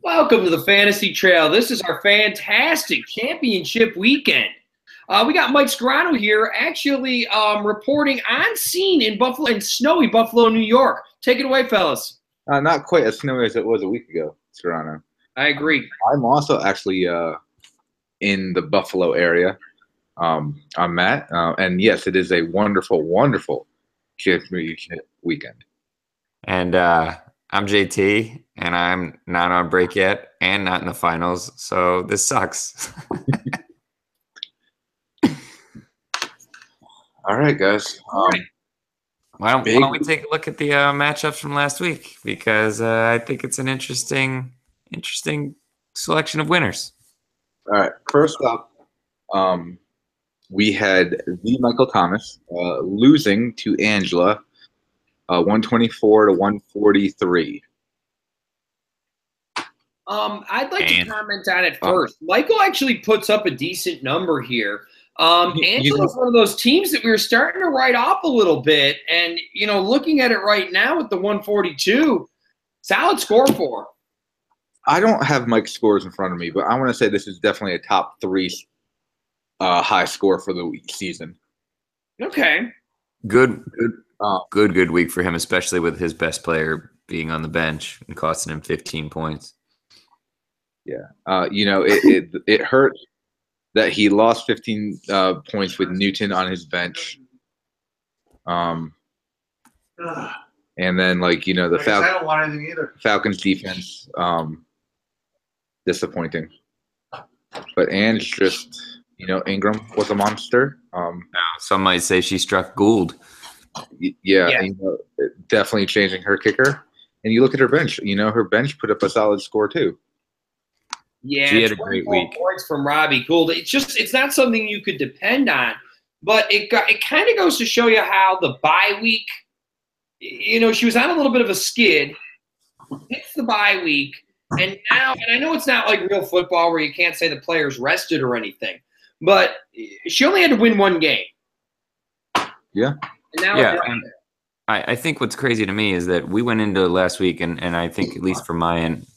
Welcome to the Fantasy Trail. This is our fantastic championship weekend. We got Mike Scarano here, actually reporting on scene in Buffalo, in snowy Buffalo, New York. Take it away, fellas. Not quite as snowy as it was a week ago, Toronto. I agree. I'm also actually in the Buffalo area. I'm Matt, and yes, it is a wonderful, wonderful championship weekend. And I'm JT, and I'm not on break yet and not in the finals, so this sucks. All right, guys. Why don't we take a look at the matchups from last week? Because I think it's an interesting selection of winners. All right. First up, we had the Michael Thomas losing to Angela, 124 to 143. I'd like to comment on it first. Michael actually puts up a decent number here. Angela's one of those teams that we were starting to write off a little bit. And, looking at it right now with the 142, solid score for her. I don't have Mike's scores in front of me, but I want to say this is definitely a top 3 high score for the season. Okay. Good week for him, especially with his best player being on the bench and costing him 15 points. Yeah. It hurt that he lost 15 points with Newton on his bench. And then, the I don't want anything either. Falcons defense, disappointing. But Ange just, Ingram was a monster. Some might say she struck gold. Yeah. Definitely changing her kicker. And you look at her bench. Her bench put up a solid score too. Yeah, she had a great week. Points from Robbie Gould. It's not something you could depend on, but it kind of goes to show you how the bye week. She was on a little bit of a skid. Hits the bye week, and I know it's not like real football where you can't say the player's rested or anything, but she only had to win one game. Yeah. And now I think what's crazy to me is that we went into last week, and I think, at least from my end,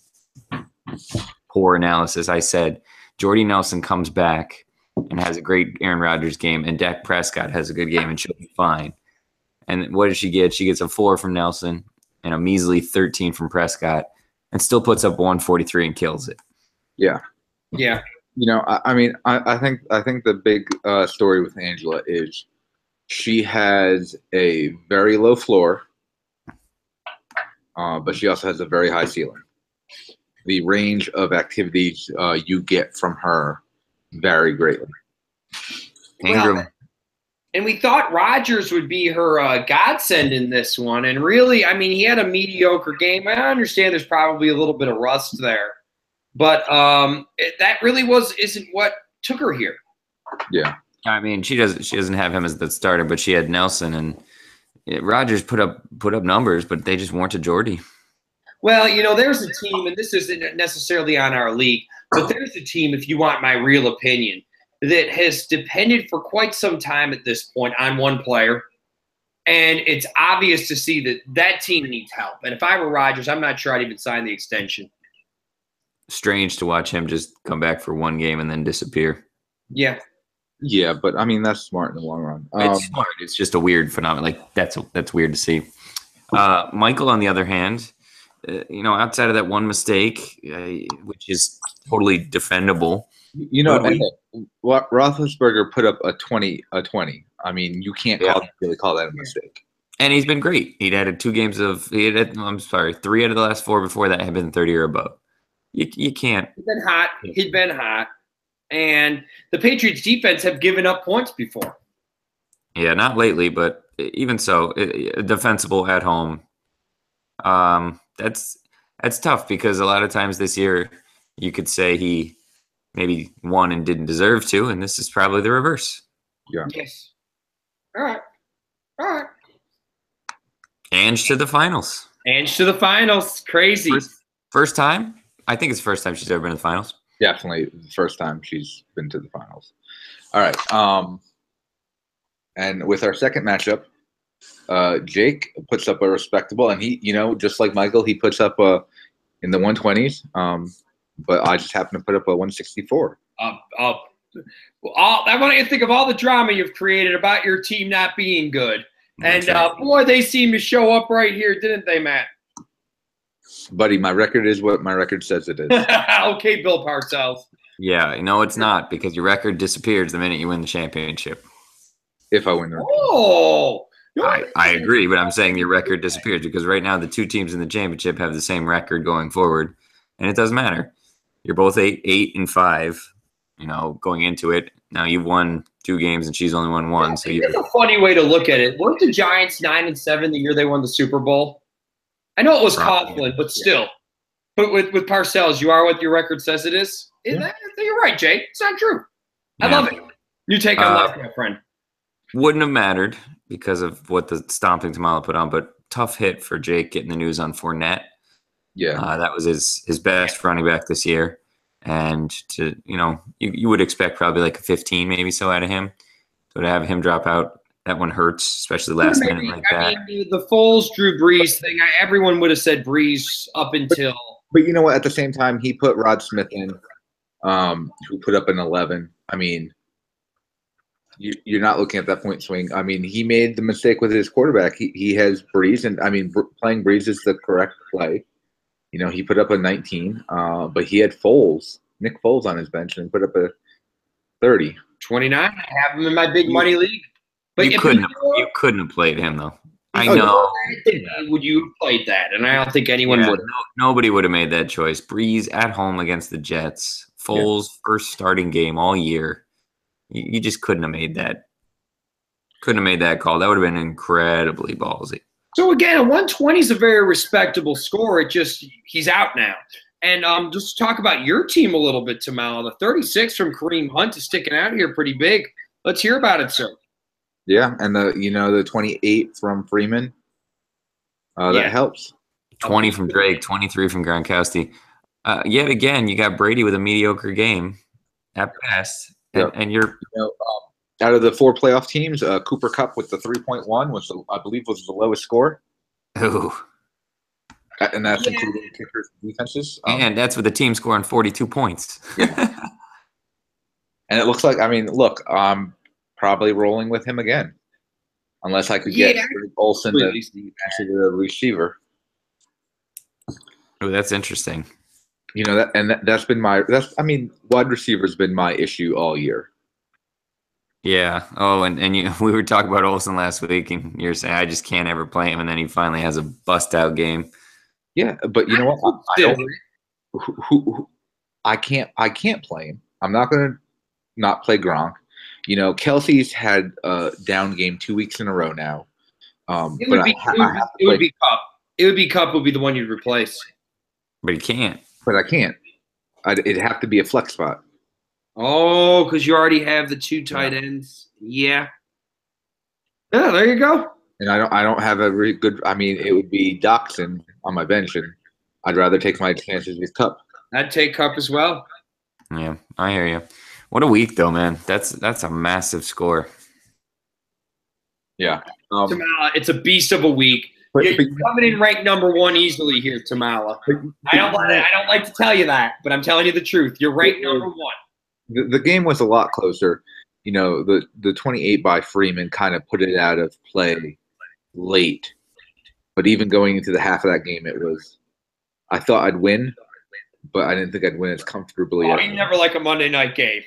poor analysis, I said Jordy Nelson comes back and has a great Aaron Rodgers game, and Dak Prescott has a good game, and she'll be fine. And what does she get? She gets a 4 from Nelson and a measly 13 from Prescott, and still puts up 143 and kills it. Yeah. Yeah. I think the big story with Angela is she has a very low floor, but she also has a very high ceiling. The range of activities you get from her vary greatly. Ingram. Well, and we thought Rodgers would be her godsend in this one. And really, he had a mediocre game. I understand there's probably a little bit of rust there. But that really isn't what took her here. Yeah. She doesn't have him as the starter, but she had Nelson. And Rodgers put up numbers, but they just weren't to Jordy. Well, there's a team, and this isn't necessarily on our league, but there's a team, if you want my real opinion, that has depended for quite some time at this point on one player. And it's obvious to see that team needs help. And if I were Rodgers, I'm not sure I'd even sign the extension. Strange to watch him just come back for one game and then disappear. Yeah. Yeah, but that's smart in the long run. It's smart. It's just a weird phenomenon. That's weird to see. Michael, on the other hand, outside of that one mistake, which is totally defendable. Roethlisberger put up a 20. You can't really call that a mistake. And he's been great. Three out of the last 4 before that have been 30 or above. You can't. He'd been hot. And the Patriots defense have given up points before. Yeah, not lately, but even so, defensible at home. That's tough because a lot of times this year you could say he maybe won and didn't deserve to, and this is probably the reverse. Yeah. Yes. All right. Ange to the finals. Crazy. First time? I think it's the first time she's ever been to the finals. Definitely the first time she's been to the finals. All right. And with our second matchup, Jake puts up a respectable, and he, just like Michael, he puts up in the 120s. But I just happened to put up a 164. I want you to think of all the drama you've created about your team not being good. And boy, they seem to show up right here, didn't they, Matt? Buddy, my record is what my record says it is. Okay, Bill Parcells. Yeah, no, it's not, because your record disappears the minute you win the championship. If I win the Oh, I agree, but I'm saying your record disappears because right now the two teams in the championship have the same record going forward, and it doesn't matter. You're both 8-5, going into it. Now you've won 2 games and she's only won 1. So it's a funny way to look at it. Weren't the Giants 9-7 the year they won the Super Bowl? I know it was Coughlin, but still. But with Parcells, you are what your record says it is. Yeah. You're right, Jay. It's not true. I love it. You take on life, my friend. Wouldn't have mattered because of what the stomping Tamala put on, but tough hit for Jake getting the news on Fournette. Yeah. That was his best running back this year. And you would expect probably like a 15 maybe so out of him. So to have him drop out, that one hurts, especially last minute like that. I mean, the Foles, Drew Brees thing, everyone would have said Brees up until. But you know what? At the same time, he put Rod Smith in, who put up an 11. I mean, you're not looking at that point swing. I mean, he made the mistake with his quarterback. He has Brees, and I mean, playing Brees is the correct play. He put up a 19, but he had Nick Foles on his bench, and put up a 30. 29. I have him in my big money league. But you couldn't have played him, though. I know. Would you have played that? And I don't think anyone would. Nobody would have made that choice. Breeze at home against the Jets. Foles' first starting game all year. You just couldn't have made that. Couldn't have made that call. That would have been incredibly ballsy. So again, a 120 is a very respectable score. He's out now. And just talk about your team a little bit, Tamala. The 36 from Kareem Hunt is sticking out here pretty big. Let's hear about it, sir. Yeah, and the 28 from Freeman. That helps. 20 from Drake, 23 from Gronkowski. Yet again, you got Brady with a mediocre game at best, and you're out of the 4 playoff teams, Cooper Kupp with the 3.1 I believe was the lowest score. Ooh. And that's including kickers and defenses. And that's with the team scoring 42 points. Yeah. And it looks like, I'm probably rolling with him again. Unless I could get Olsen the receiver. Oh, that's interesting. That's been wide receiver's been my issue all year. Yeah. Oh, and we were talking about Olsen last week, and you're saying I just can't ever play him, and then he finally has a bust-out game. Yeah, but you know what? I can't play him. I'm not going to not play Gronk. Kelsey's had a down game 2 weeks in a row now. It would be Kupp. It would be Kupp would be the one you'd replace. But he can't. But I can't. It'd have to be a flex spot. Oh, because you already have the 2 tight ends. Yeah. Yeah, there you go. And I don't have a really good. It would be Doxson on my bench, and I'd rather take my chances with Kupp. I'd take Kupp as well. Yeah, I hear you. What a week, though, man. That's a massive score. Yeah. Tamala, it's a beast of a week. You're coming in ranked number 1 easily here, Tamala. I don't like to tell you that, but I'm telling you the truth. You're ranked number 1. The game was a lot closer. The 28 by Freeman kind of put it out of play late. But even going into the half of that game, I thought I'd win, but I didn't think I'd win as comfortably. Oh, you never like a Monday night game.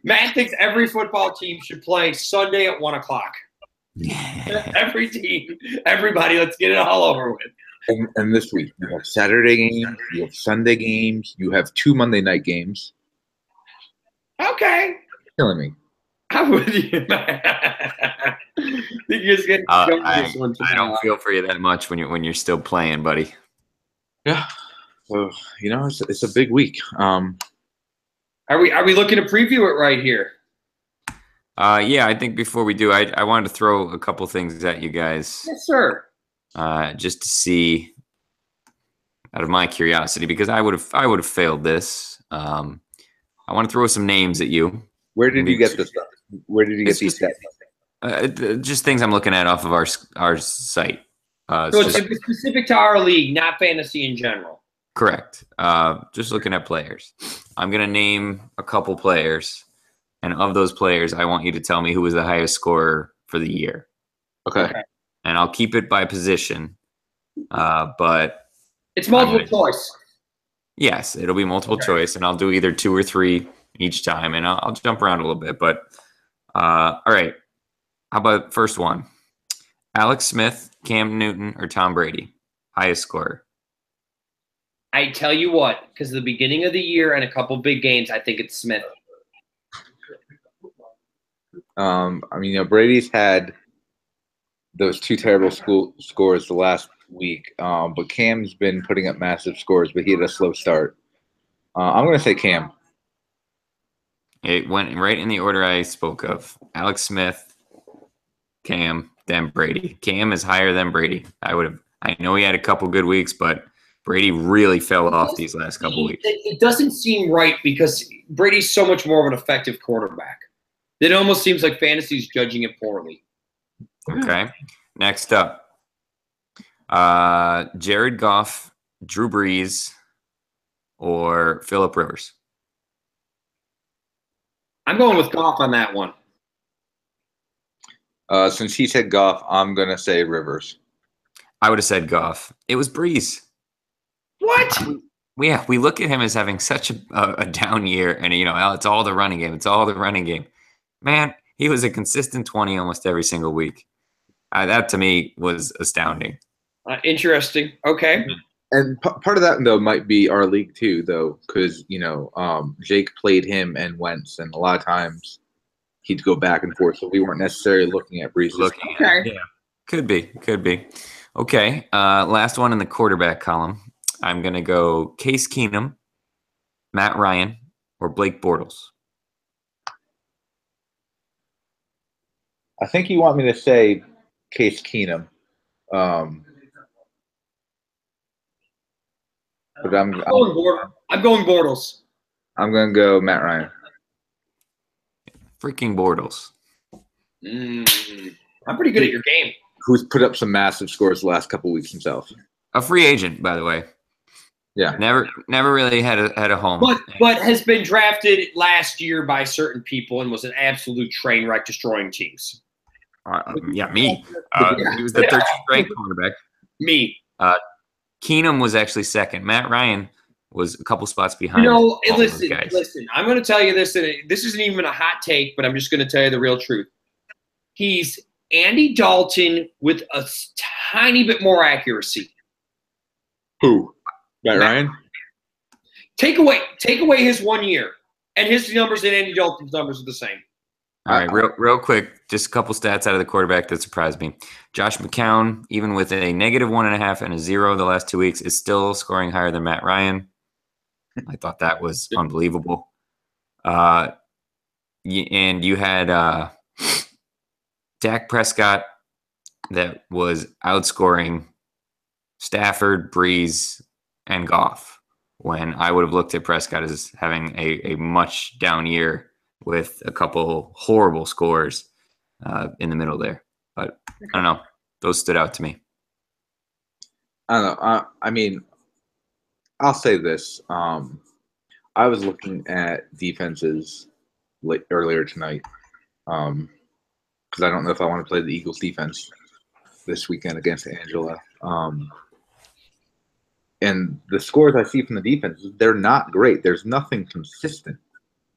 Matt thinks every football team should play Sunday at 1:00. Every team, everybody, let's get it all over with. And this week, you have Saturday games, you have Sunday games, you have 2 Monday night games. Okay. Killing me. I'm with you, man. I don't feel for you that much when you're still playing, buddy. Yeah. So it's a big week. Are we looking to preview it right here? Yeah, I think before we do, I wanted to throw a couple things at you guys. Yes, sir. Just to see, out of my curiosity, because I would have failed this. I want to throw some names at you. Where did you get this stuff? Where did you get these stats? Just things I'm looking at off of our site. So it's specific to our league, not fantasy in general. Correct. Just looking at players. I'm going to name a couple players, and of those players, I want you to tell me who was the highest scorer for the year. Okay. And I'll keep it by position, but it's multiple choice. Yes, it'll be multiple choice, and I'll do either 2 or 3 each time, and I'll jump around a little bit. But all right, how about first one? Alex Smith, Cam Newton, or Tom Brady? Highest scorer. I tell you what, because the beginning of the year and a couple big games, I think it's Smith. I mean, Brady's had those 2 terrible scores the last week, but Cam's been putting up massive scores, but he had a slow start. I'm going to say Cam. It went right in the order I spoke of. Alex Smith, Cam, then Brady. Cam is higher than Brady. I know he had a couple good weeks, but Brady really fell off these last couple weeks. It doesn't seem right because Brady's so much more of an effective quarterback. It almost seems like fantasy's judging it poorly. Okay. Next up, Jared Goff, Drew Brees, or Phillip Rivers? I'm going with Goff on that one. Since he said Goff, I'm going to say Rivers. I would have said Goff. It was Brees. What? We look at him as having such a down year, and it's all the running game. It's all the running game. Man, he was a consistent 20 almost every single week. That to me was astounding. Interesting. Okay. And part of that though might be our league too, though, because Jake played him and Wentz, and a lot of times he'd go back and forth, so we weren't necessarily looking at Brees. Okay. Yeah, could be. Okay, last one in the quarterback column. I'm gonna go Case Keenum, Matt Ryan, or Blake Bortles. I think you want me to say Case Keenum, but I'm going Bortles. I'm going to go Matt Ryan. Freaking Bortles. I'm pretty good at your game. Who's put up some massive scores the last couple weeks himself. A free agent, by the way. Yeah. Never really had a home. But has been drafted last year by certain people and was an absolute train wreck destroying teams. Yeah, me. He was the 13th ranked quarterback. Me. Keenum was actually second. Matt Ryan was a couple spots behind. Listen. I'm going to tell you this, and this isn't even a hot take, but I'm just going to tell you the real truth. He's Andy Dalton with a tiny bit more accuracy. Who? Matt Ryan? Take away his 1 year, and his numbers and Andy Dalton's numbers are the same. All right, real quick, just a couple stats out of the quarterback that surprised me. Josh McCown, even with a -1.5 and a 0 the last 2 weeks, is still scoring higher than Matt Ryan. I thought that was unbelievable. And you had Dak Prescott that was outscoring Stafford, Breeze, and Goff, when I would have looked at Prescott as having a much down year with a couple horrible scores in the middle there. But I don't know. Those stood out to me. I don't know. I mean, I'll say this. I was looking at defenses earlier tonight because I don't know if I want to play the Eagles defense this weekend against Angela. And the scores I see from the defense, they're not great. There's nothing consistent.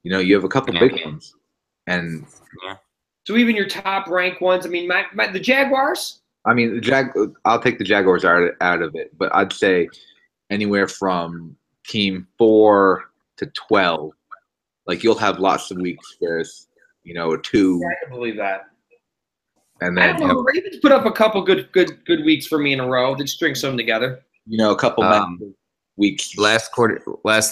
You have a couple big ones. And so even your top ranked ones, I mean, the Jaguars? I mean, I'll take the Jaguars out of it, but I'd say anywhere from team 4 to 12. Like, you'll have lots of weeks where it's, a 2. Yeah, I can believe that. And then I don't know, the Ravens put up a couple good weeks for me in a row. They string some together. A couple weeks. Last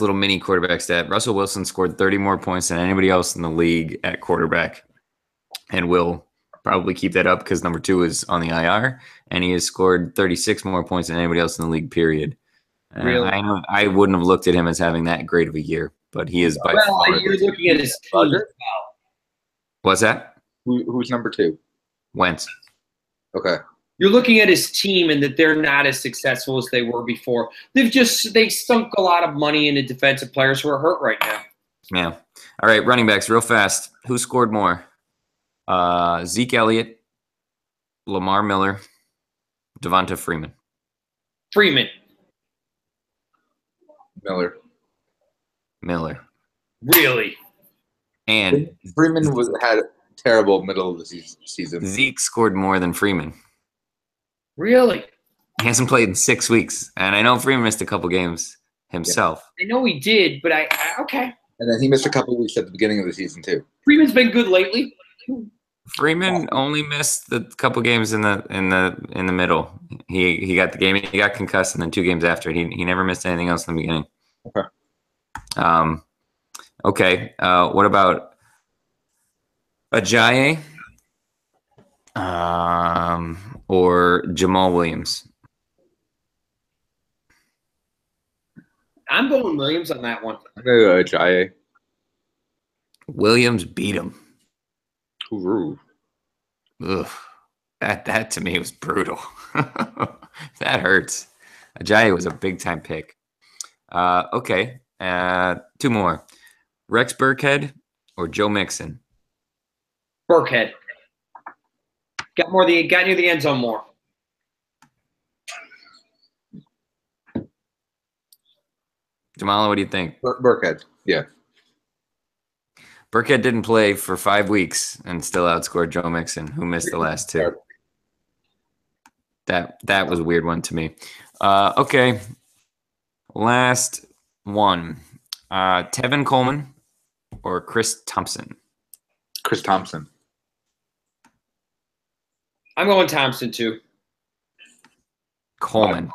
little mini quarterback stat. Russell Wilson scored 30 more points than anybody else in the league at quarterback, and will probably keep that up because number 2 is on the IR, and he has scored 36 more points than anybody else in the league, period. Really? I know I wouldn't have looked at him as having that great of a year, but he is by far. You're looking at his team. What's that? Who's number 2? Wentz. Okay. You're looking at his team and that they're not as successful as they were before. They sunk a lot of money into defensive players who are hurt right now. Yeah. All right, running backs, real fast. Who scored more? Zeke Elliott, Lamar Miller, Devonta Freeman. Freeman. Miller. Really? And Freeman had a terrible middle of the season. Zeke scored more than Freeman. Really? He hasn't played in 6 weeks. And I know Freeman missed a couple games himself. I know he did, but okay. And then he missed a couple of weeks at the beginning of the season too. Freeman's been good lately. Freeman only missed the couple games in the middle. He got the game. He got concussed, and then 2 games after. He never missed anything else in the beginning. Okay. Okay. What about Ajayi? Or Jamal Williams? I'm going Williams on that one. I'm gonna go Ajayi. Williams beat him. Ooh. Ugh. That to me was brutal. That hurts. Ajayi was a big time pick. Okay. 2 more. Rex Burkhead or Joe Mixon? Burkhead. Got near the end zone more. Jamala, what do you think? Burkhead. Yeah. Burkhead didn't play for 5 weeks and still outscored Joe Mixon, who missed the last 2. That was a weird one to me. Okay. Last one. Tevin Coleman or Chris Thompson? Chris Thompson. I'm going Thompson too. Coleman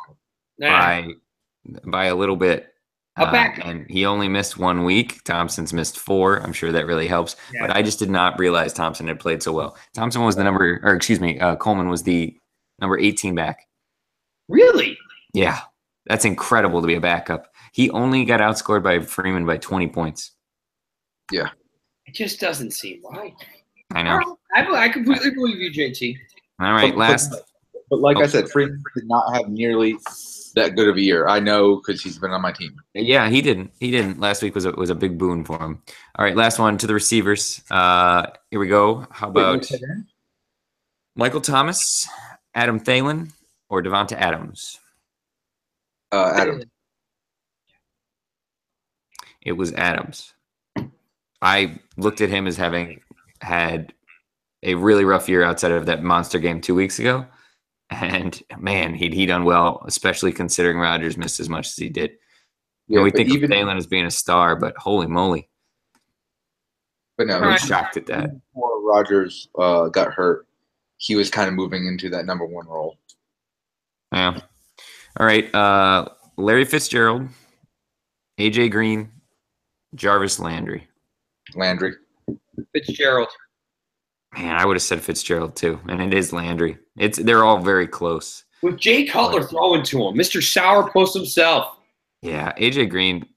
by a little bit. And he only missed 1 week. Thompson's missed 4. I'm sure that really helps. Yeah. But I just did not realize Thompson had played so well. Coleman was the number 18 back. Really? Yeah. That's incredible to be a backup. He only got outscored by Freeman by 20 points. Yeah. It just doesn't seem right. I know. I completely believe you, JT. All right, But like I said, Freeman did not have nearly that good of a year. I know because he's been on my team. Yeah, he didn't. Last week was a big boon for him. All right, last one to the receivers. Here we go. How about Michael Thomas, Adam Thielen, or Devonta Adams? Adams. It was Adams. I looked at him as having had a really rough year outside of that monster game 2 weeks ago. And, man, he done well, especially considering Rodgers missed as much as he did. Yeah, we think of Thielen as being a star, but holy moly. But no, I'm shocked at that. Before Rodgers got hurt, he was kind of moving into that number 1 role. Yeah. All right. Larry Fitzgerald, AJ Green, Jarvis Landry. Fitzgerald. Man, I would have said Fitzgerald too, and it is Landry. They're all very close. With Jay Cutler throwing to him, Mr. Sourpuss himself. Yeah, AJ Green.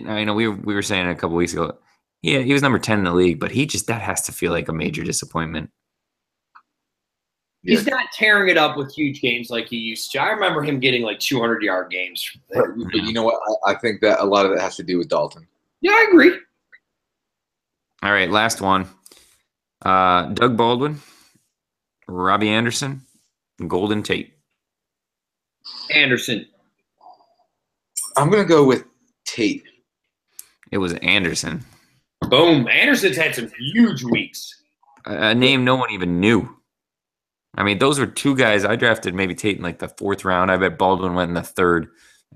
I know we were saying a couple weeks ago. Yeah, he was number 10 in the league, but that has to feel like a major disappointment. He's not tearing it up with huge games like he used to. I remember him getting like 200-yard games. But you know what? I think that a lot of it has to do with Dalton. Yeah, I agree. All right, last one. Doug Baldwin, Robbie Anderson, Golden Tate. Anderson. I'm going to go with Tate. It was Anderson. Boom. Anderson's had some huge weeks. A name no one even knew. I mean, those were 2 guys. I drafted maybe Tate in like the 4th round. I bet Baldwin went in the 3rd.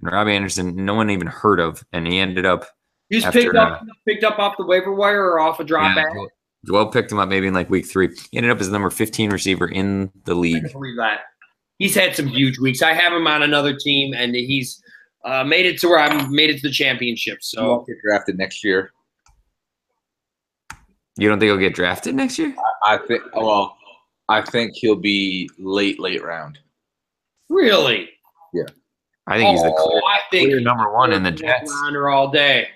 And Robbie Anderson, no one even heard of. And he ended up. He was picked up off the waiver wire or off a drop back. Joel picked him up maybe in like week 3. He ended up as the number 15 receiver in the league. I can believe that. He's had some huge weeks. I have him on another team, and he's made it to where I've made it to the championship. So he'll get drafted next year. You don't think he'll get drafted next year? I think. Well, I think he'll be late round. Really? Yeah. I think he's the clear number 1 in the Jets. Rounder all day.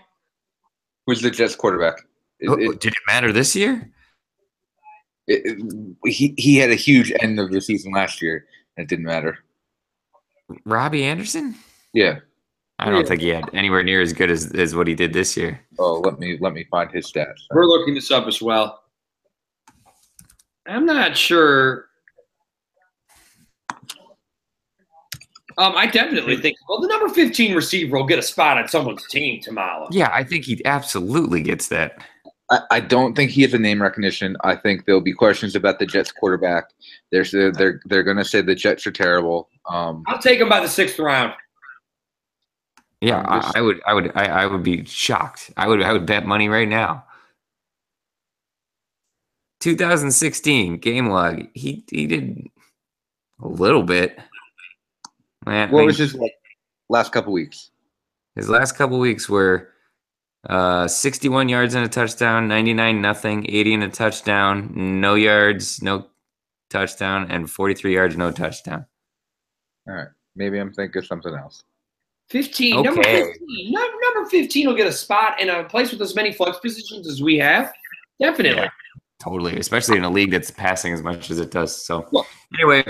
Who's the Jets quarterback? Did it matter this year? He had a huge end of the season last year. and it didn't matter. Robbie Anderson? Yeah. I don't think he had anywhere near as good as what he did this year. Oh, let me find his stats. We're looking this up as well. I'm not sure. I definitely think, the number 15 receiver will get a spot on someone's team tomorrow. Yeah, I think he absolutely gets that. I don't think he has a name recognition. I think there'll be questions about the Jets quarterback. They're going to say the Jets are terrible. I'll take him by the 6th round. Yeah, I would be shocked. I would bet money right now. 2016 game log. He did a little bit. Man, what was his last couple weeks? His last couple weeks were 61 yards and a touchdown, 99 nothing, 80 and a touchdown, no yards, no touchdown, and 43 yards, no touchdown. All right, maybe I'm thinking something else. 15, okay. Number 15. Number 15 will get a spot in a place with as many flex positions as we have. Definitely. Yeah, totally, especially in a league that's passing as much as it does. So anyway,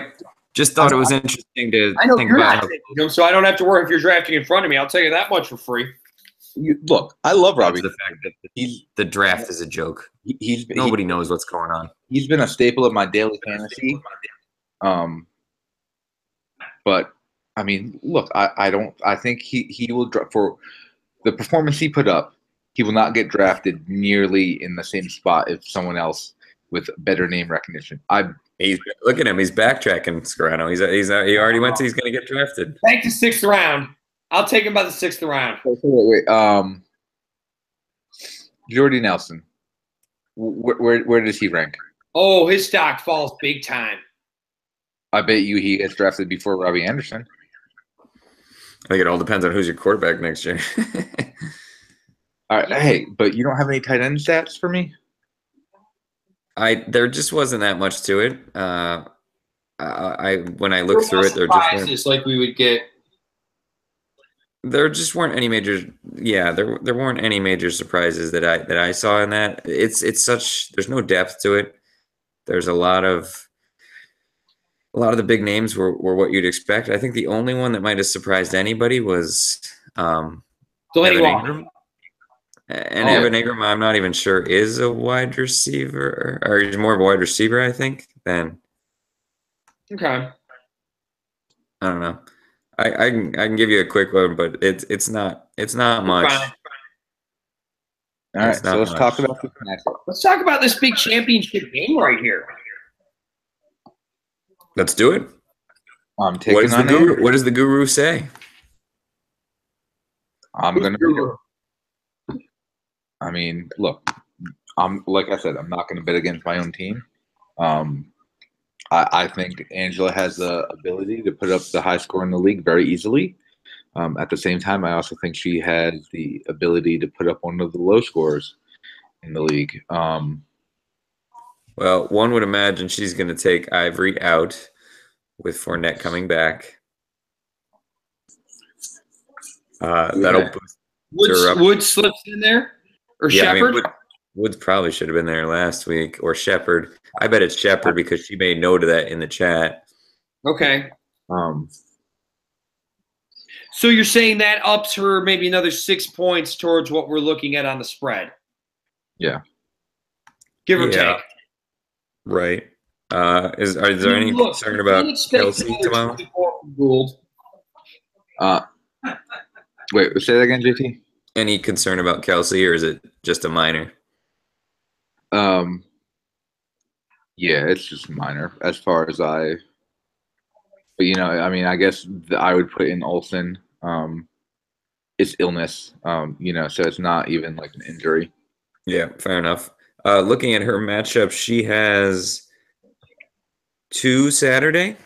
just thought it was interesting to think about. So I don't have to worry if you're drafting in front of me. I'll tell you that much for free. Look, I love Robbie. The fact that the draft is a joke. Nobody knows what's going on. He's been a staple of my daily fantasy. But I mean, look, I think he will for the performance he put up. He will not get drafted nearly in the same spot if someone else with better name recognition. Look at him. He's backtracking, Scarano. He already went to. He's going to get drafted. Back to 6th round. I'll take him by the 6th round. Wait. Jordy Nelson. Where does he rank? Oh, his stock falls big time. I bet you he gets drafted before Robbie Anderson. I think it all depends on who's your quarterback next year. All right, hey, but you don't have any tight end stats for me? There just wasn't that much to it. When I looked through it, there just weren't any major. Yeah, there weren't any major surprises that I saw in that. It's such. There's no depth to it. There's a lot of the big names were what you'd expect. I think the only one that might have surprised anybody was Evan Ingram. And Evan Ingram, I'm not even sure is a wide receiver, or he's more of a wide receiver, I think. Okay. I don't know. I can give you a quick one, but it's not much. Fine. All right, so let's talk about this matchup. Let's talk about this big championship game right here. Let's do it. I'm taking on Andrew. What does the guru say? I'm gonna. I mean, look, like I said, I'm not going to bet against my own team. I think Angela has the ability to put up the high score in the league very easily. At the same time, I also think she has the ability to put up one of the low scores in the league. Well, one would imagine she's going to take Ivory out with Fournette coming back. That'll boost her up. Woods slips in there? Or Shepard? I mean, Woods probably should have been there last week, or Shepard. I bet it's Shepard because she made note of that in the chat. Okay. So you're saying that ups her maybe another 6 points towards what we're looking at on the spread? Yeah. Give or take. Right. Is there any concern about Kelsey tomorrow? Wait, say that again, JT? Any concern about Kelsey, or is it just a minor? Yeah, it's just minor as far as but I mean, I guess I would put in Olsen. It's illness, so it's not even like an injury. Yeah, fair enough. Looking at her matchup, she has 2 Saturday.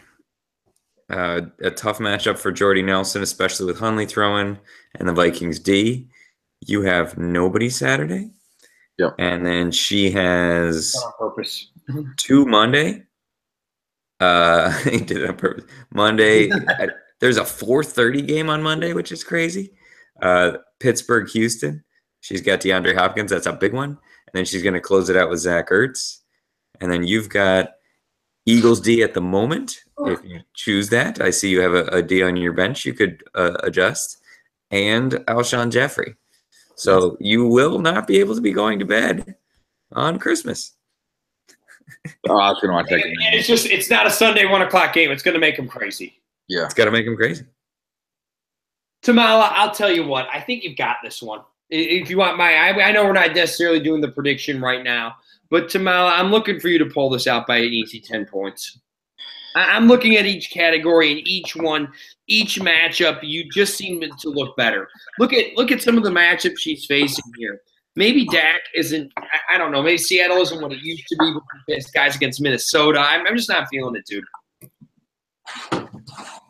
A tough matchup for Jordy Nelson, especially with Hundley throwing and the Vikings D. You have nobody Saturday. Yep. And then she has on purpose. 2 Monday. He did it on purpose. Monday, there's a 4:30 game on Monday, which is crazy. Pittsburgh, Houston. She's got DeAndre Hopkins. That's a big one. And then she's going to close it out with Zach Ertz. And then you've got Eagles D at the moment. If you choose that, I see you have a D on your bench. You could adjust, and Alshon Jeffrey. So you will not be able to be going to bed on Christmas. Oh, I was going to watch that game. And it's not a Sunday 1 o'clock game. It's going to make him crazy. Yeah. It's got to make him crazy. Tamala, I'll tell you what. I think you've got this one. If you want I know we're not necessarily doing the prediction right now, but Tamala, I'm looking for you to pull this out by an easy 10 points. I'm looking at each category and each matchup. You just seem to look better. Look at some of the matchups she's facing here. Maybe Dak isn't. I don't know. Maybe Seattle isn't what it used to be with the guys against Minnesota. I'm just not feeling it, dude.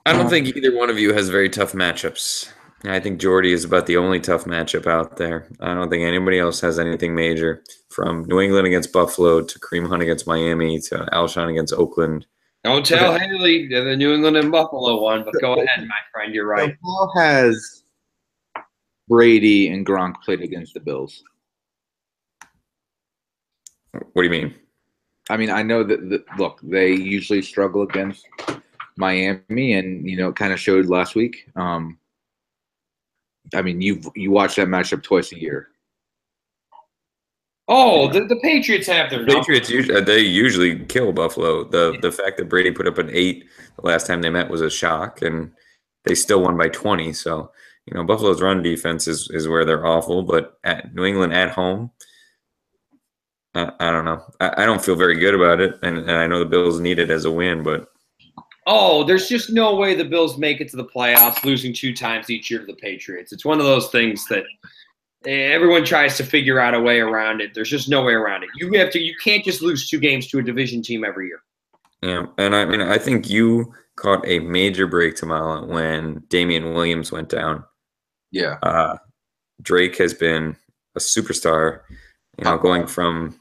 I don't think either one of you has very tough matchups. I think Jordy is about the only tough matchup out there. I don't think anybody else has anything major, from New England against Buffalo to Kareem Hunt against Miami to Alshon against Oakland. Don't tell Haley the New England and Buffalo one, but go ahead, my friend. You're right. How has Brady and Gronk played against the Bills? What do you mean? I mean, I know that look, they usually struggle against Miami, and it kind of showed last week. I mean, you watch that matchup twice a year. Oh, the Patriots have their Patriots usually kill Buffalo. The fact that Brady put up an 8 the last time they met was a shock, and they still won by 20. So Buffalo's run defense is where they're awful, but at New England at home, I don't know. I don't feel very good about it, and I know the Bills need it as a win, but. Oh, there's just no way the Bills make it to the playoffs, losing 2 times each year to the Patriots. It's one of those things that everyone tries to figure out a way around it. There's just no way around it. You can't just lose 2 games to a division team every year. Yeah, and I mean, I think you caught a major break, Tamala, when Damian Williams went down. Yeah. Drake has been a superstar, going from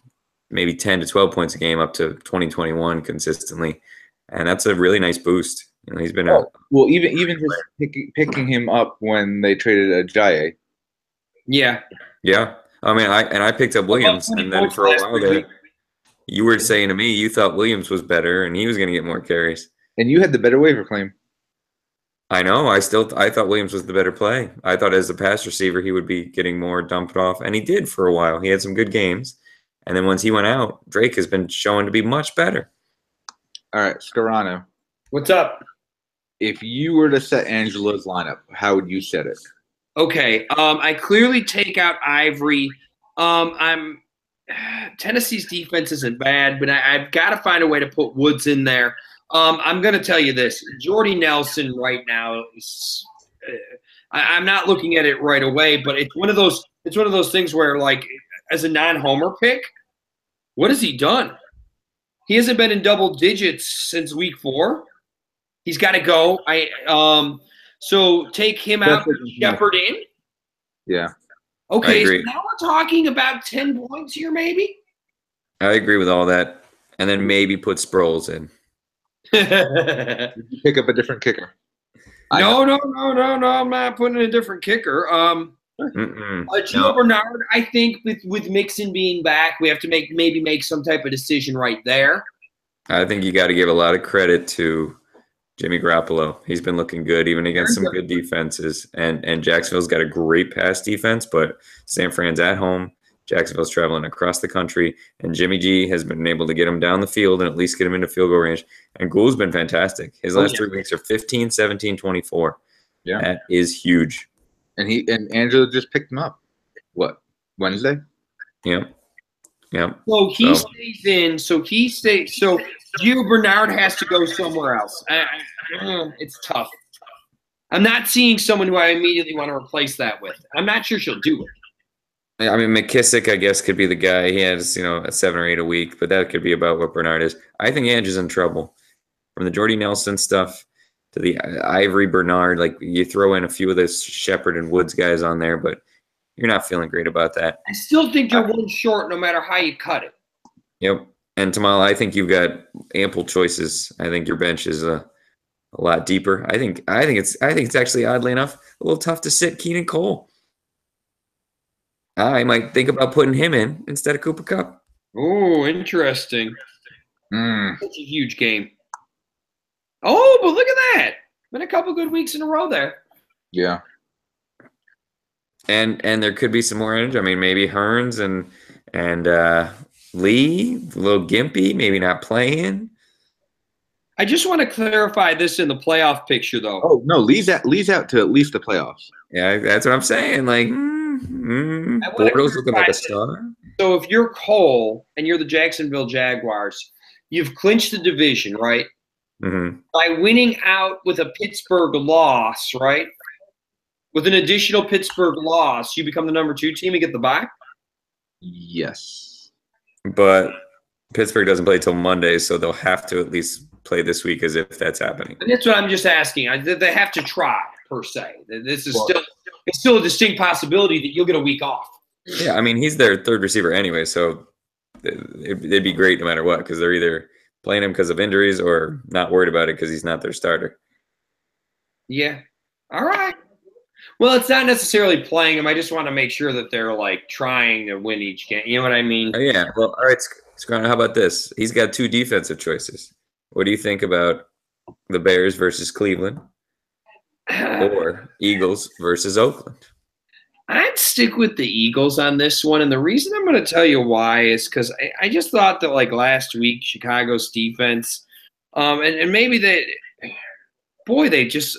maybe 10 to 12 points a game up to 20, 21 consistently. And that's a really nice boost. He's been even just picking him up when they traded Ajayi. Yeah. Yeah. I mean, I picked up Williams, and then for a while there, you were saying to me you thought Williams was better and he was going to get more carries. And you had the better waiver claim. I know. I thought Williams was the better play. I thought as a pass receiver he would be getting more dumped off, and he did for a while. He had some good games, and then once he went out, Drake has been shown to be much better. All right, Scarano. What's up? If you were to set Angela's lineup, how would you set it? Okay. I clearly take out Ivory. Tennessee's defense isn't bad, but I've got to find a way to put Woods in there. I'm going to tell you this. Jordy Nelson right now is I'm not looking at it right away, but it's one of those things where, like, as a non-homer pick, what has he done? He hasn't been in double digits since week 4. He's got to go. So take him out, Shepard in. Yeah. Okay, so now we're talking about 10 points here, maybe? I agree with all that. And then maybe put Sproles in. Pick up a different kicker. No. I'm not putting a different kicker. Gio Bernard, I think with Mixon being back, we have to maybe make some type of decision right there. I think you got to give a lot of credit to Jimmy Garoppolo. He's been looking good, even against some good defenses. And Jacksonville's got a great pass defense, but San Fran's at home. Jacksonville's traveling across the country, and Jimmy G has been able to get him down the field and at least get him into field goal range. And Gould's been fantastic. His last 3 weeks are 15, 17, 24. Yeah. That is huge. And Angela just picked him up. What, Wednesday? Yep. So he stays in. So Gio Bernard has to go somewhere else. It's tough. I'm not seeing someone who I immediately want to replace that with. I'm not sure she'll do it. I mean, McKissick, I guess, could be the guy. He has, a 7 or 8 a week, but that could be about what Bernard is. I think Andrew's in trouble. From the Jordy Nelson stuff to the Ivory Bernard, like, you throw in a few of those Shepard and Woods guys on there, but you're not feeling great about that. I still think you're one short no matter how you cut it. Yep. And Tamala, I think you've got ample choices. I think your bench is a lot deeper. I think it's actually, oddly enough, a little tough to sit Keenan Cole. I might think about putting him in instead of Cooper Kupp. Oh, interesting. Such a huge game. Oh, but look at that. Been a couple good weeks in a row there. Yeah. And there could be some more energy. I mean, maybe Hearns and Lee, a little gimpy, maybe not playing. I just want to clarify this in the playoff picture, though. Oh no, Lee's out to at least the playoffs. Yeah, that's what I'm saying. Like, Bortles looking like a star. So if you're Cole and you're the Jacksonville Jaguars, you've clinched the division, right? Mm-hmm. By winning out with a Pittsburgh loss, right? With an additional Pittsburgh loss, you become the number 2 team and get the bye? Yes. But Pittsburgh doesn't play till Monday, so they'll have to at least play this week as if that's happening. And that's what I'm just asking. They have to try, per se. This is still a distinct possibility that you'll get a week off. Yeah, I mean, he's their third receiver anyway, so it'd be great no matter what, because they're either playing him because of injuries or not worried about it because he's not their starter. Yeah. All right. Well, it's not necessarily playing him. I just want to make sure that they're, like, trying to win each game. You know what I mean? Oh, yeah. Well, all right, Scott, how about this? He's got 2 defensive choices. What do you think about the Bears versus Cleveland or Eagles versus Oakland? I'd stick with the Eagles on this one, and the reason I'm going to tell you why is because I just thought that, like, last week, Chicago's defense, and maybe they just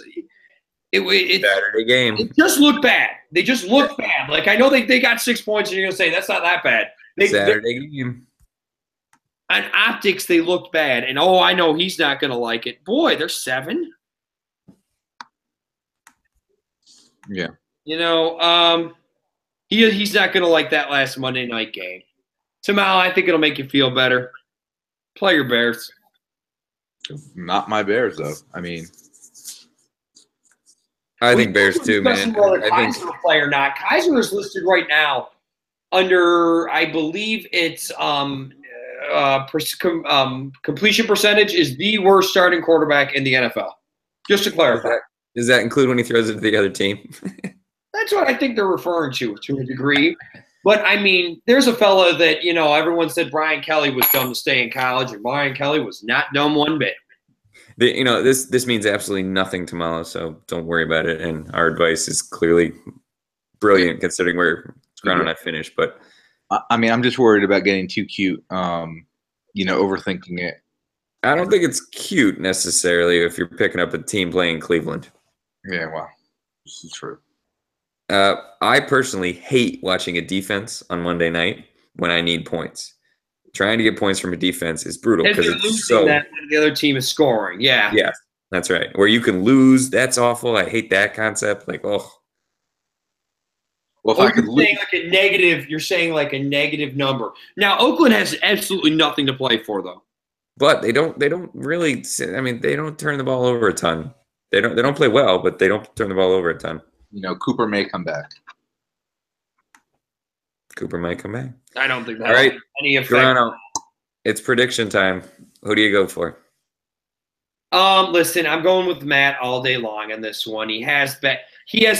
Saturday game. It just looked bad. They just looked bad. Like, I know they got 6 points, and you're going to say that's not that bad. Saturday game. On optics, they looked bad, and I know he's not going to like it. Boy, they're 7. Yeah. You know, he's not going to like that last Monday night game. Somehow, I think it'll make you feel better. Play your Bears. Not my Bears, though. I mean, I think Bears too, man. Whether Kaiser will play or not. Kaiser is listed right now under, I believe it's completion percentage is the worst starting quarterback in the NFL. Just to clarify. Does that include when he throws it to the other team? That's what I think they're referring to a degree. But, I mean, there's a fella that, everyone said Brian Kelly was dumb to stay in college, and Brian Kelly was not dumb one bit. This means absolutely nothing to Malo, so don't worry about it. And our advice is clearly brilliant considering where Scott and I finished. But I mean, I'm just worried about getting too cute, overthinking it. I don't think it's cute necessarily if you're picking up a team playing Cleveland. Yeah, well, this is true. I personally hate watching a defense on Monday night when I need points. Trying to get points from a defense is brutal because it's so. That the other team is scoring. Yeah. Yeah, that's right. Where you can lose, that's awful. I hate that concept. Like, Well, if I could lose, you're saying like a negative number. Now, Oakland has absolutely nothing to play for, though. But they don't really. I mean, they don't turn the ball over a ton. They don't play well, but they don't turn the ball over a ton. Cooper may come back. Cooper might come back. I don't think that All right, any effect. Toronto, it's prediction time. Who do you go for? Listen, I'm going with Matt all day long on this one. He has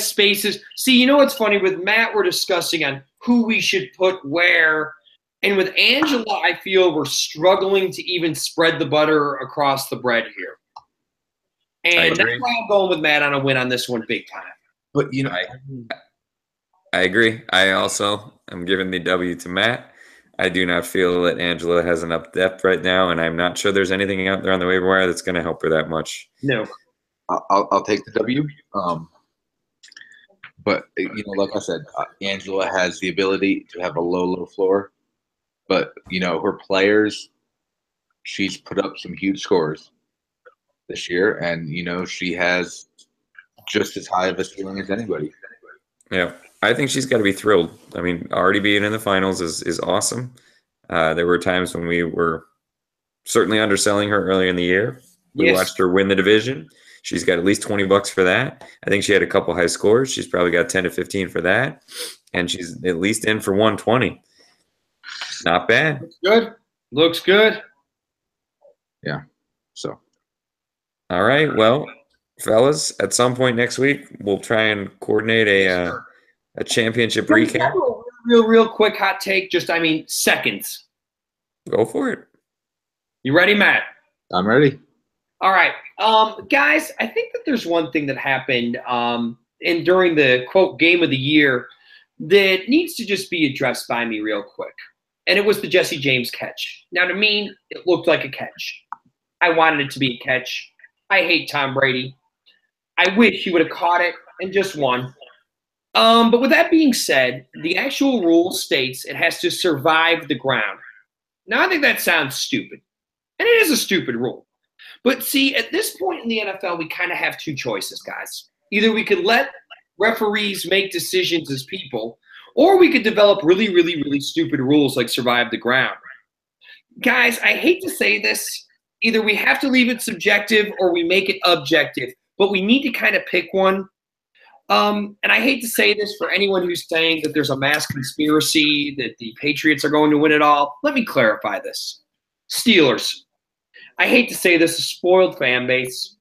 spaces. See, you know what's funny? With Matt, we're discussing on who we should put where. And with Angela, I feel we're struggling to even spread the butter across the bread here. And that's why I'm going with Matt on a win on this one big time. But, I agree. I also am giving the W to Matt. I do not feel that Angela has enough depth right now, and I'm not sure there's anything out there on the waiver wire that's going to help her that much. No. I'll take the W. But, like I said, Angela has the ability to have a low floor. But, her players, she's put up some huge scores this year, and, she has just as high of a ceiling as anybody. Yeah, I think she's got to be thrilled. I mean, already being in the finals is awesome. There were times when we were certainly underselling her earlier in the year. We watched her win the division. She's got at least $20 for that. I think she had a couple high scores. She's probably got 10 to 15 for that. And she's at least in for 120. Not bad. Looks good. Yeah. So. All right. Well, fellas, at some point next week, we'll try and coordinate a championship recap. Real quick hot take. Seconds. Go for it. You ready, Matt? I'm ready. All right. Guys, I think that there's one thing that happened and during the, quote, game of the year that needs to just be addressed by me real quick. And it was the Jesse James catch. Now, to me, it looked like a catch. I wanted it to be a catch. I hate Tom Brady. I wish he would have caught it and just won. But with that being said, the actual rule states it has to survive the ground. Now, I think that sounds stupid. And it is a stupid rule. But see, at this point in the NFL, we kind of have two choices, guys. Either we could let referees make decisions as people, or we could develop really, really, really stupid rules like survive the ground. Guys, I hate to say this. Either we have to leave it subjective or we make it objective, but we need to kind of pick one. And I hate to say this for anyone who's saying that there's a mass conspiracy, that the Patriots are going to win it all. Let me clarify this. Steelers. I hate to say this, a spoiled fan base.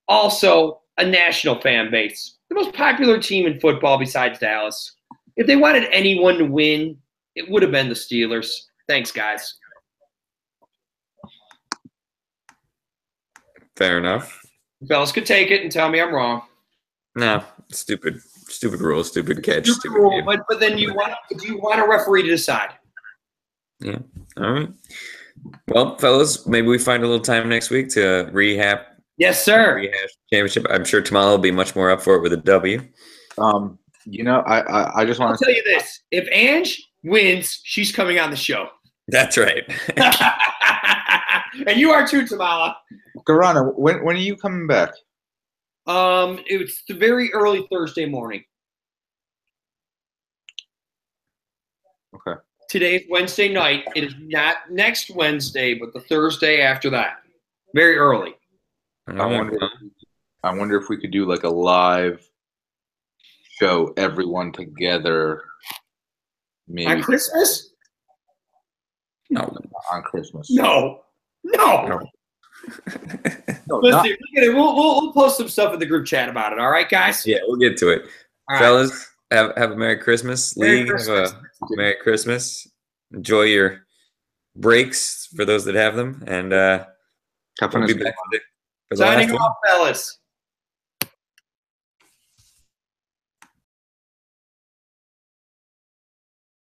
Also, a national fan base. The most popular team in football besides Dallas. If they wanted anyone to win, it would have been the Steelers. Thanks, guys. Fair enough. Fellas could take it and tell me I'm wrong. No, stupid rule, stupid catch, stupid rule, game. but then do you want a referee to decide? Yeah. All right. Well, fellas, maybe we find a little time next week to rehash championship. I'm sure Tamala will be much more up for it with a W. I just want to tell you this: if Ange wins, she's coming on the show. That's right. And you are too, Tamala. Garana, when are you coming back? It's the very early Thursday morning. Okay. Today's Wednesday night. It is not next Wednesday, but the Thursday after that. Very early. I wonder if we could do like a live show, everyone together. Maybe on Christmas? No, on Christmas. No. No, Listen, we'll post some stuff in the group chat about it. All right, guys? Yeah, we'll get to it. All fellas, right. Have a Merry Christmas. Merry Christmas. Have a Merry Christmas. Enjoy your breaks for those that have them. And have fun. We'll be back for the Signing last off, fellas.